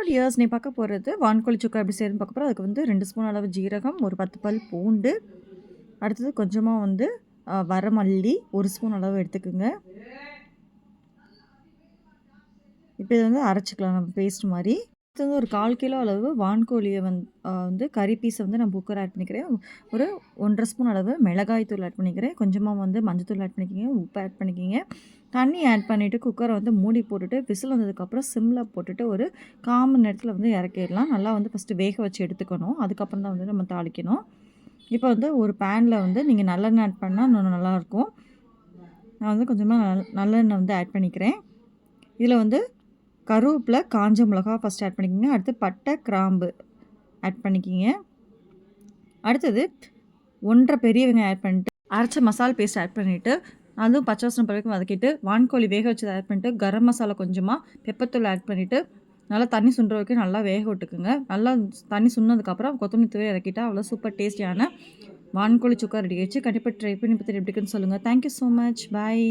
Tears நீ பார்க்க போகிறது வான்கோழி சுக்கா எப்படி செய்யணும்னு பார்க்க போகிறோம். அதுக்கு வந்து 2 ஸ்பூன் அளவு ஜீரகம், ஒரு 10 பல் பூண்டு, அடுத்தது கொஞ்சமாக வந்து வரமல்லி 1 ஸ்பூன் அளவு எடுத்துக்கோங்க. இப்போ இதை வந்து அரைச்சிக்கலாம் நம்ம பேஸ்ட் மாதிரி. அடுத்தது ஒரு 1/4 கிலோ அளவு வான்கோழியை வந்து கறி பீஸை வந்து நான் குக்கர் ஆட் பண்ணிக்கிறேன். ஒரு 1.5 ஸ்பூன் அளவு மிளகாய் தூள் ஆட் பண்ணிக்கிறேன். கொஞ்சமாக வந்து மஞ்சத்தூள் ஆட் பண்ணிக்கிங்க, உப்பு ஆட் பண்ணிக்கிங்க. தண்ணி ஆட் பண்ணிவிட்டு குக்கரை வந்து மூடி போட்டுட்டு விசில் வந்ததுக்கப்புறம் சிம்மில் போட்டுட்டு ஒரு 1/4 மணி நேரத்தில் வந்து இறக்கிடலாம். நல்லா வந்து ஃபஸ்ட்டு வேக வச்சு எடுத்துக்கணும். அதுக்கப்புறம் தான் வந்து நம்ம தாளிக்கணும். இப்போ வந்து ஒரு பேனில் வந்து நீங்கள் நல்லெண்ணெய் ஆட் பண்ணால் இன்னும் நல்லாயிருக்கும். நான் வந்து கொஞ்சமாக நல்லெண்ணெய் வந்து ஆட் பண்ணிக்கிறேன். இதில் வந்து கருவேப்பிலை, காஞ்ச மிளகா ஃபஸ்ட் ஆட் பண்ணிக்கோங்க. அடுத்து பட்டை, கிராம்பு ஆட் பண்ணிக்கிங்க. அடுத்தது 1 1/2 பெரிய வெங்காயம் ஆட் பண்ணிட்டு அரைச்ச மசாலா பேஸ்ட் ஆட் பண்ணிவிட்டு அதுவும் பச்சை வாசனை வரைக்கும் வதக்கிட்டு வான்கோழி வேக வச்சதை ஆட் பண்ணிட்டு கரம் மசாலா கொஞ்சமாக பெப்பத்தூள் ஆட் பண்ணிவிட்டு நல்லா தண்ணி சுண்டுற வரைக்கும் நல்லா வேக விட்டுக்குங்க. நல்லா தண்ணி சுண்ணதுக்கப்புறம் கொத்தமல்லி தூவி இறக்கிட்டா அவ்வளோ சூப்பர் டேஸ்டியான வான்கோழி சுக்கா ரெடி ஆயிடுச்சு. கண்டிப்பாக ட்ரை பண்ணி பார்த்துட்டு எப்படி இருக்குன்னு சொல்லுங்கள். Thank you so much. பாய்.